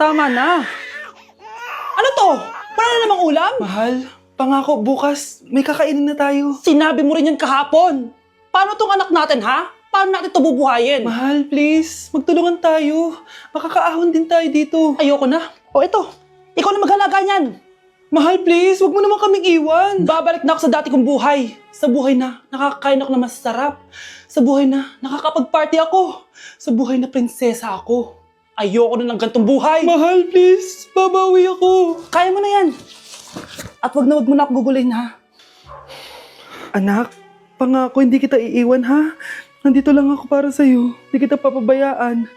Tama na. Ano to? Wala na namang ulam? Mahal, pangako bukas may kakainin na tayo. Sinabi mo rin yan kahapon. Paano tong anak natin, ha? Paano natin ito bubuhayin? Mahal, please, magtulungan tayo. Makakaahon din tayo dito. Ayoko na. O ito, ikaw na maghalaga niyan. Mahal, please, wag mo naman kaming iwan. Babalik na ako sa dati kong buhay. Sa buhay na nakakakain ako na masarap. Sa buhay na nakakapag-party ako. Sa buhay na prinsesa ako. Ayoko na ng gantong buhay. Mahal, please, babawi ako. Kaya mo na yan. At wag mo na ako gugulin, ha? Anak, pangako hindi kita iiwan ha. Nandito lang ako para sa'yo. Hindi kita papabayaan.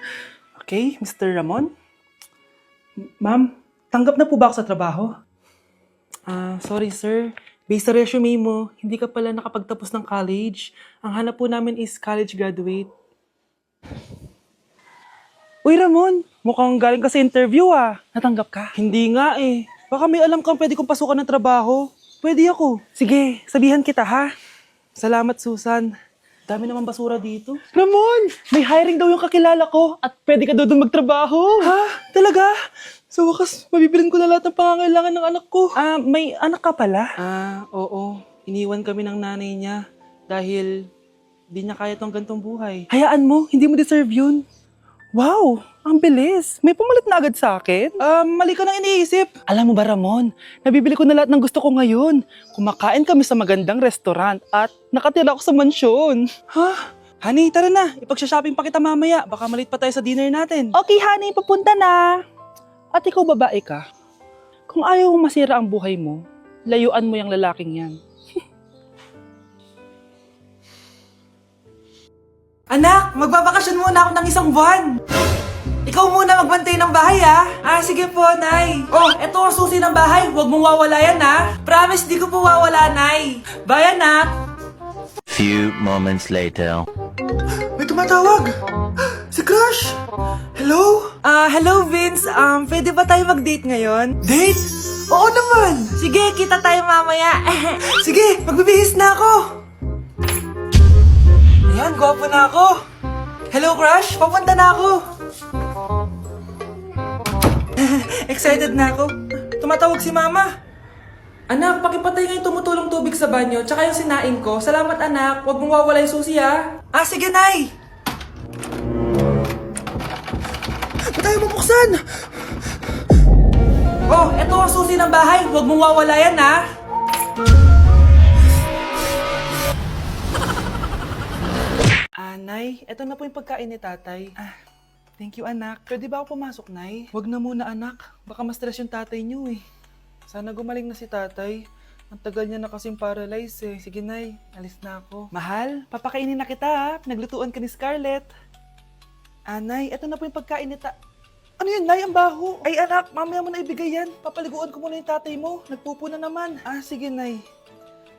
Okay, Mr. Ramon? Ma'am, tanggap na po ba ako sa trabaho? Sorry sir. Based sa resume mo, hindi ka pala nakapagtapos ng college. Ang hanap po namin is college graduate. Uy, Ramon, mukhang galing ka sa interview, Natanggap ka? Hindi nga eh. Baka may alam kang pwede kong pasukan ng trabaho. Pwede ako. Sige, sabihan kita, ha? Salamat, Susan. Dami naman basura dito. Ramon! May hiring daw yung kakilala ko at pwede ka daw doon magtrabaho. Ha? Talaga? Sa wakas, mabibilin ko na lahat ng pangangailangan ng anak ko. May anak ka pala? Oo. Iniwan kami ng nanay niya dahil di niya kaya tong gantong buhay. Hayaan mo, hindi mo deserve yun. Wow, ang bilis. May pumalit na agad sa akin. Mali ka nang iniisip. Alam mo ba, Ramon, nabibili ko na lahat ng gusto ko ngayon. Kumakain kami sa magandang restaurant at nakatira ako sa mansyon. Ha? Honey, tara na. Ipag-shopping pa kita mamaya. Baka malit pa tayo sa dinner natin. Okay, honey, papunta na. At ikaw, babae ka. Kung ayaw mong masira ang buhay mo, layuan mo yung lalaking yan. Anak, magbabakasyon muna ako ng isang buwan. Ikaw muna magbantay ng bahay, sige po, Nay. Oh, eto ang susi ng bahay. Huwag mong wawala yan, Promise, di ko po wawala, Nay. Bye, anak. Few moments later. May tumatawag. Si Crush. Hello? Hello, Vince. Pwede ba tayo mag-date ngayon? Date? Oo naman. Sige, kita tayo mamaya. Sige, magbibihis na ako. Ayan, gwapo na ako. Hello, Crush. Papunta na ako. Excited na ako. Tumatawag si Mama. Anak, pakipatay nga yung tumutulong tubig sa banyo, tsaka yung sinain ko. Salamat, anak. Huwag mong wawala yung susi, sige, Nay. Ba't tayo mabuksan? Oh, eto ang susi ng bahay. Huwag mong wawala yan, Nay, eto na po yung pagkain ni tatay. Thank you, anak. Pwede ba ako pumasok, Nay? Huwag na muna, anak. Baka ma-stress yung tatay niyo, Sana gumaling na si tatay. Ang tagal niya na kasing paralyzed, Sige, Nay. Alis na ako. Mahal, papakainin na kita, Pinaglutuan ka ni Scarlett. Nay, eto na po yung pagkain ni Ano yun, Nay? Ang baho. Ay, anak, mamaya mo na ibigay yan. Papaliguan ko muna yung tatay mo. Nagpupo na naman. Sige, Nay.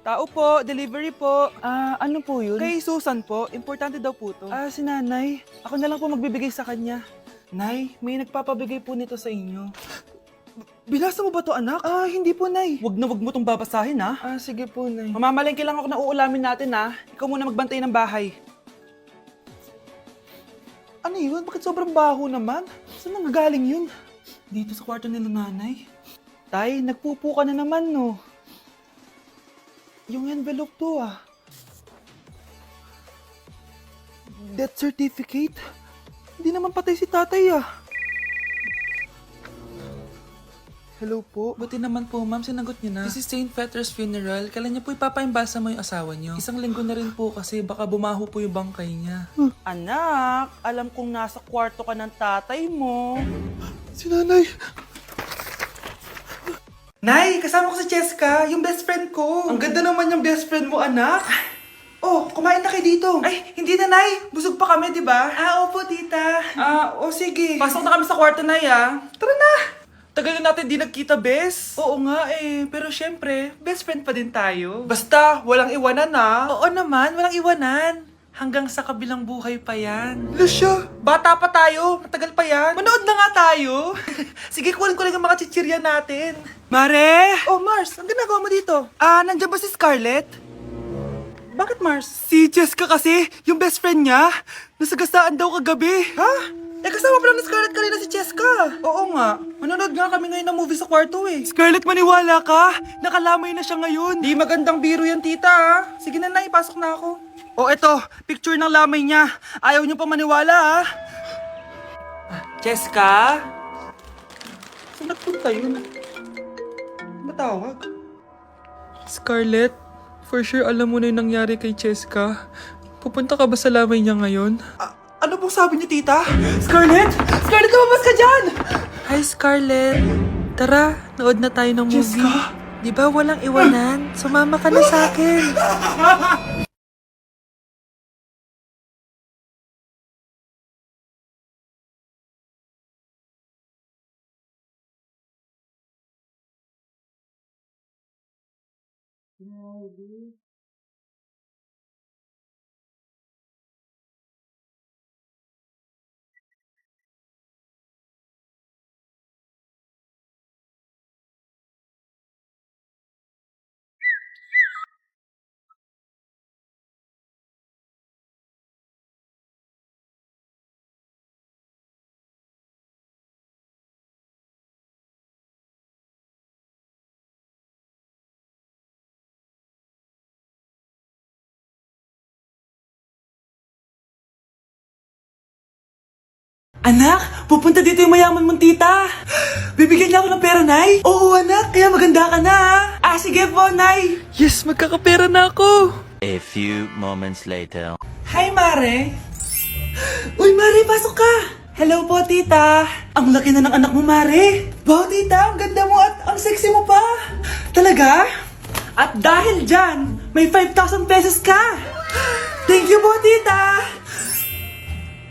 Tao po, delivery po. Ano po yun? Kay Susan po, importante daw po to. Si nanay. Ako na lang po magbibigay sa kanya. Nay, may nagpapabigay po nito sa inyo. Binasa mo ba to, anak? Hindi po, Nay. Wag na wag mo tong babasahin, sige po, Nay. Mamamalengke lang ako na uulamin natin, Ikaw muna magbantay ng bahay. Ano yun? Bakit sobrang baho naman? Saan nanggagaling yun? Dito sa kwarto nila, nanay. Tay, nagpupo ka na naman, no? Yung envelope to, Death certificate? Hindi naman patay si tatay, Hello po. Buti naman po, ma'am. Sinagot niyo na. This is St. Peter's Funeral. Kailan niyo po ipapaimbasa mo yung asawa niyo? Isang linggo na rin po kasi baka bumaho po yung bangkay niya. Anak, alam kong nasa kwarto ka ng tatay mo. Si nanay. Nay, kasama ko si Cheska, yung best friend ko. Ang ganda naman yung best friend mo, anak. Oh, kumain na kayo dito. Ay, hindi na, Nay. Busog pa kami, di ba? Opo, tita. Sige. Pasok na kami sa kwarto, Nay, Tara na. Tagal na natin di nagkita, bes. Oo nga, Pero syempre, best friend pa din tayo. Basta, walang iwanan, Oo naman, walang iwanan. Hanggang sa kabilang buhay pa yan. Lusya, bata pa tayo. Matagal pa yan. Manood na nga tayo. Sige, kunin ko lang ang mga chichirya natin. Mare! Oh, Mars, ang ginagawa mo dito? Nandiyan ba si Scarlett? Bakit, Mars? Si Jessica kasi, yung best friend niya. Nasagasaan daw kagabi. Ha? kasama pala ni Scarlett kanina si Cheska. Oo nga. Manonood nga kami ngayon ng movie sa kwarto eh. Scarlett, maniwala ka? Nakalamay na siya ngayon. Di magandang biro yan, tita ha. Sige na, Nay, pasok na ako. Oh, eto. Picture ng lamay niya. Ayaw niyo pa maniwala ha. Cheska? Saan nagpunta yun? Matawag? Scarlett, for sure alam mo na yung nangyari kay Cheska. Pupunta ka ba sa lamay niya ngayon? Ano pong sabi niyo, tita? Scarlett! Scarlett, lumabas ka dyan! Hi, Scarlett. Tara, nood na tayo ng movie. Cheska? Di ba walang iwanan? Sumama ka na sa akin. Anak, pupunta dito yung mayaman mong tita. Bibigyan niya ako ng pera, Nay. Oo, anak, kaya maganda ka na ha. Sige po, Nay. Yes, magkakapera na ako. A few moments later. Hi, Mare. Uy, Mare, pasok ka. Hello po, tita. Ang laki na ng anak mo, Mare. Wow, tita, ang ganda mo at ang sexy mo pa. Talaga? At dahil dyan, may 5,000 pesos ka. Thank you po, tita.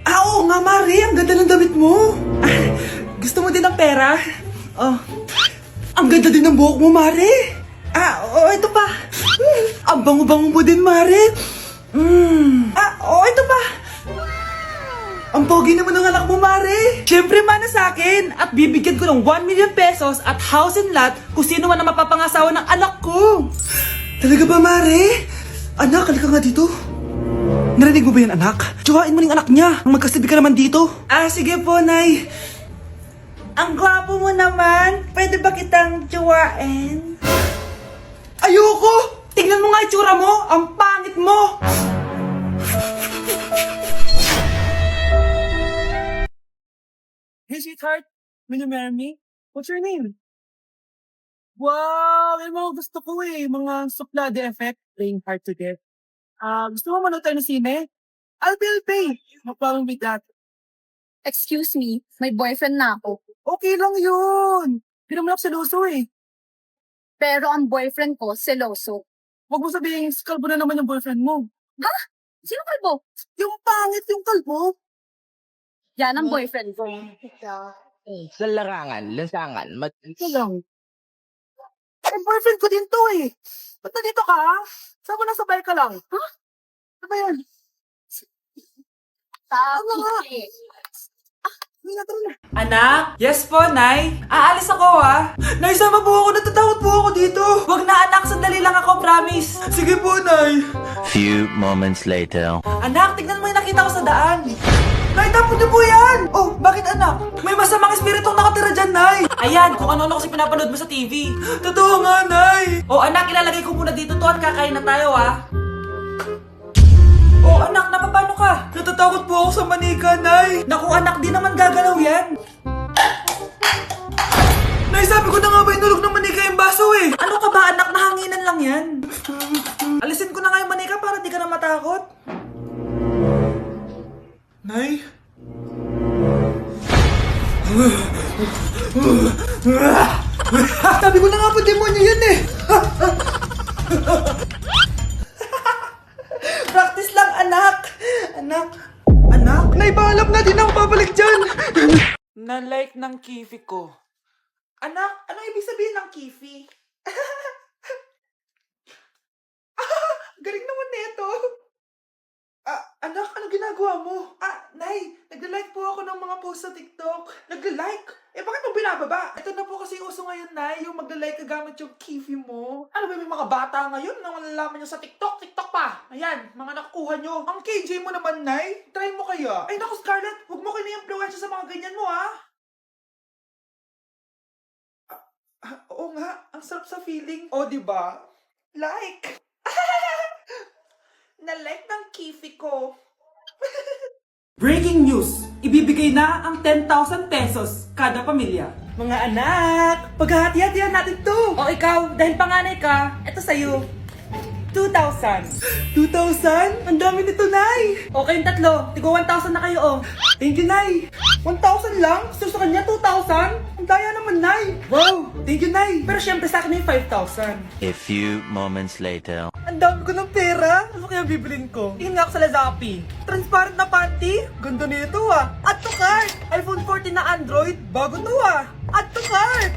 Oo nga, Mare. Ang ganda ng damit mo. Gusto mo din ng pera? Oh. Ang ganda din ng buhok mo, Mare. Oo, ito pa. Ang bango-bango mo din, Mare. Ito pa. Ang pogi naman ng anak mo, Mare. Siyempre, mana sa akin. At bibigyan ko ng 1 million pesos at house and lot kung sino man ang mapapangasawa ng anak ko. Talaga ba, Mare? Anak, halika nga dito. Narinig mo ba yan, anak? Tsuhain mo ng anak niya. Ang magkasibi ka naman dito. Sige po, Nay. Ang gwapo mo naman. Pwede ba kitang tsuhain? Ayoko! Tingnan mo nga itsura mo. Ang pangit mo. Hey, sweetheart. Will you marry me? What's your name? Wow! Yung mga gusto ko eh. Mga suplade effect. Playing hard to get. Gusto mo manood tayo ng sine? I'll pay. No problem with that. Excuse me, may boyfriend na ako. Okay lang yun. Hindi naman ako seloso eh. Pero ang boyfriend ko, seloso. Huwag mo sabihin, kalbo na naman yung boyfriend mo. Sino kalbo? Yung pangit yung kalbo. Yan ang boyfriend ko. Sa larangan, lansangan, Ito lang. Boyfriend ko din to eh. Ba't nandito ka? Saan ko nasabay ka lang? Ano ba yan? Ano nga? Anak? Yes po, Nay. Aalis ako Nay, sama po ako. Natatakot po ako dito. Wag na, anak. Sandali lang ako, promise. Sige po, Nay. Few moments later. Anak, tignan mo yung nakita ko sa daan. Nay, tapon niyo po yan! Oh, bakit anak? May masamang espiritong nakatira dyan, Nay! Ayan, kung ano-ano kasi pinapanood mo sa TV. Totoo nga, Nay! Oh, anak, ilalagay ko muna dito to at kakain na tayo, Oh, anak, napapano ka? Natatakot po ako sa manika, Nay. Naku, anak, di naman gagalaw yan. Nay, sabi ko na nga ba inulog ng manika yung baso eh. Ano ka ba, anak? Nahanginan lang yan. Alisin ko na nga yung manika para di ka na matakot. Nay? Sabi ko na nga po, demonyo yan eh! Practice lang, anak! Anak? Nay, paalam na din ako babalik dyan! Na-like ng kifi ko. Anak, ano ibig sabihin ng kifi? Galing naman nito! Anak, ano ginagawa mo? Nay, nagla-like po ako ng mga post sa TikTok. Nagla-like? Bakit mo baba. Ito na po kasi uso ngayon, Nay, yung magla-like ka gamit yung Kifi mo. Ano ba, may mga bata ngayon na malalaman nyo sa TikTok pa. Ayan, mga nakukuha nyo. Ang KJ mo naman, Nay. Try mo kaya. Ay, naku, Scarlett, huwag mo kini-influensya sa mga ganyan mo, ha? Oo nga, ang sarap sa feeling. O, diba? Like. Na-like ng Kifi ko. Breaking news! Ibibigay na ang 10,000 pesos kada pamilya. Mga anak, paghahati-hatihan natin to. O ikaw, dahil panganay ka, eto sa'yo. 2,000. 2,000? Ang dami nito, Nay. O kayong tatlo, tigo 1,000 na kayo, oh. Thank you, Nay. 1,000 lang? So sa kanya, 2,000? Ang daya naman, Nay. Wow, thank you, Nay. Pero syempre sa akin yung 5,000. A few moments later. Ang dami ko ng pera. Ano kaya bibilin ko? Tingin nga ako sa Lazappi. Transparent na panty? Ganda nito ah. Add to cart. iPhone 14 na Android. Bago to ah. Add to cart.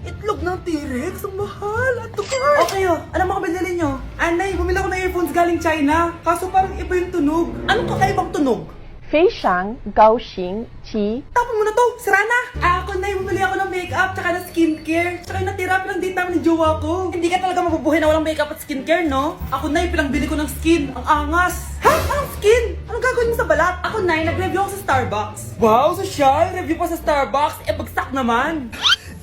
Itlog ng T-Rex. Ang mahal. Add to cart. Okay oh. Ano mga binili nyo? Anay, bumili ako ng earphones galing China. Kaso parang iba yung tunog. Anong kakaibang tunog? 非常高兴其 Tapon mo na to! Sira na! Ako na bumili ako ng makeup tsaka ng skincare. Tsaka yung natira pinang date namin ng jowa ko. Hindi ka talaga mabubuhay na walang makeup at skincare, no? Ako na pinangbili ko ng skin. Ang angas! Ha? Anong skin? Anong gagawin mo sa balat? Ako na nag-review ako sa Starbucks. Wow, social! Review pa sa Starbucks? Eh, bagsak naman!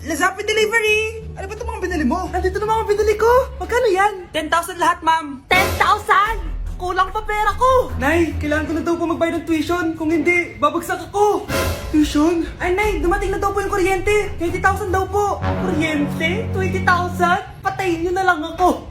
Lazappi delivery! Ano ba itong mga binili mo? Nandito na mga binili ko! Magkano yan? 10,000 lahat, ma'am. 10,000! Kulang pa pera ko! Nay, kailangan ko na daw po magbayad ng tuition. Kung hindi, babagsak ako. Tuition? Ay, Nay, dumating na daw po yung kuryente. 20,000 daw po. Kuryente? 20,000? Patayin niyo na lang ako.